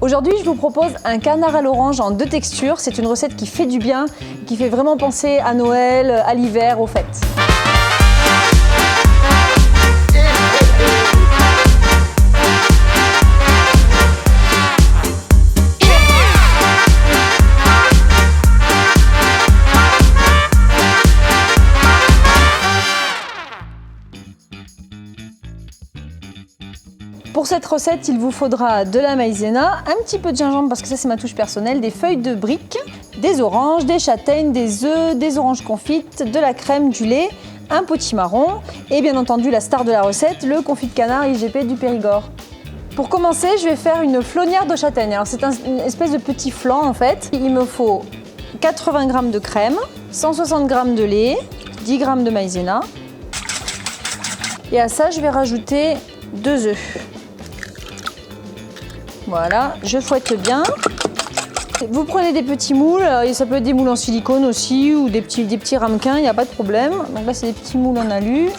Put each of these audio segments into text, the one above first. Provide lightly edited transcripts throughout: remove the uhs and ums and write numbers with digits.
Aujourd'hui, je vous propose un canard à l'orange en 2 textures. C'est une recette qui fait du bien, qui fait vraiment penser à Noël, à l'hiver, aux fêtes. Pour cette recette, il vous faudra de la maïzena, un petit peu de gingembre parce que ça c'est ma touche personnelle, des feuilles de briques, des oranges, des châtaignes, des œufs, des oranges confites, de la crème, du lait, un potimarron et bien entendu la star de la recette, le confit de canard IGP du Périgord. Pour commencer, je vais faire une flonnière de châtaigne. Alors c'est une espèce de petit flan en fait. Il me faut 80 g de crème, 160 g de lait, 10 g de maïzena et à ça je vais rajouter 2 œufs. Voilà, je fouette bien. Vous prenez des petits moules, et ça peut être des moules en silicone aussi ou des petits ramequins, il n'y a pas de problème. Donc là, c'est des petits moules en alu.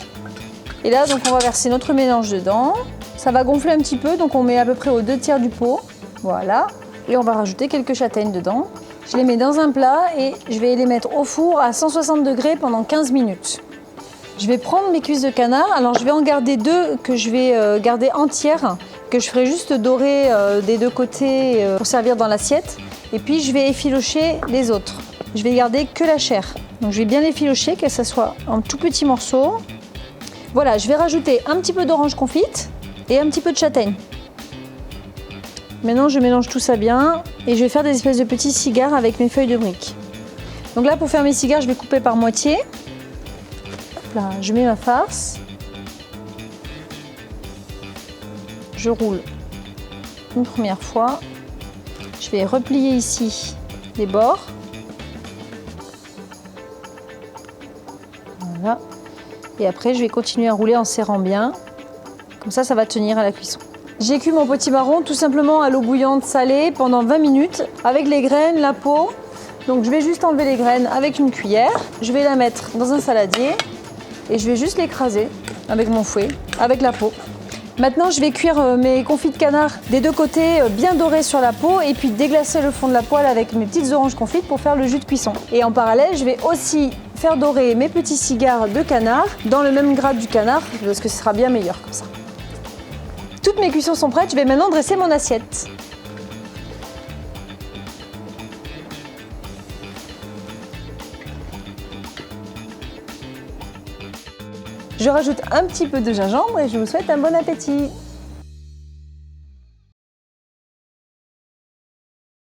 Et là, donc, on va verser notre mélange dedans. Ça va gonfler un petit peu, donc on met à peu près aux 2/3 du pot. Voilà. Et on va rajouter quelques châtaignes dedans. Je les mets dans un plat et je vais les mettre au four à 160 degrés pendant 15 minutes. Je vais prendre mes cuisses de canard. Alors, je vais en garder 2 que je vais garder entières, que je ferai juste dorer des 2 côtés pour servir dans l'assiette. Et puis je vais effilocher les autres. Je vais garder que la chair. Donc je vais bien l'effilocher, que ça soit en tout petits morceaux. Voilà, je vais rajouter un petit peu d'orange confite et un petit peu de châtaigne. Maintenant je mélange tout ça bien et je vais faire des espèces de petits cigares avec mes feuilles de briques. Donc là pour faire mes cigares, je vais couper par moitié. Là, je mets ma farce. Je roule une première fois. Je vais replier ici les bords. Voilà. Et après, je vais continuer à rouler en serrant bien. Comme ça, ça va tenir à la cuisson. J'ai cuit mon potimarron tout simplement à l'eau bouillante salée pendant 20 minutes avec les graines, la peau. Donc je vais juste enlever les graines avec une cuillère. Je vais la mettre dans un saladier et je vais juste l'écraser avec mon fouet, avec la peau. Maintenant, je vais cuire mes confits de canard des 2 côtés bien dorés sur la peau et puis déglacer le fond de la poêle avec mes petites oranges confites pour faire le jus de cuisson. Et en parallèle, je vais aussi faire dorer mes petits cigares de canard dans le même grade du canard parce que ce sera bien meilleur comme ça. Toutes mes cuissons sont prêtes, je vais maintenant dresser mon assiette. Je rajoute un petit peu de gingembre et je vous souhaite un bon appétit.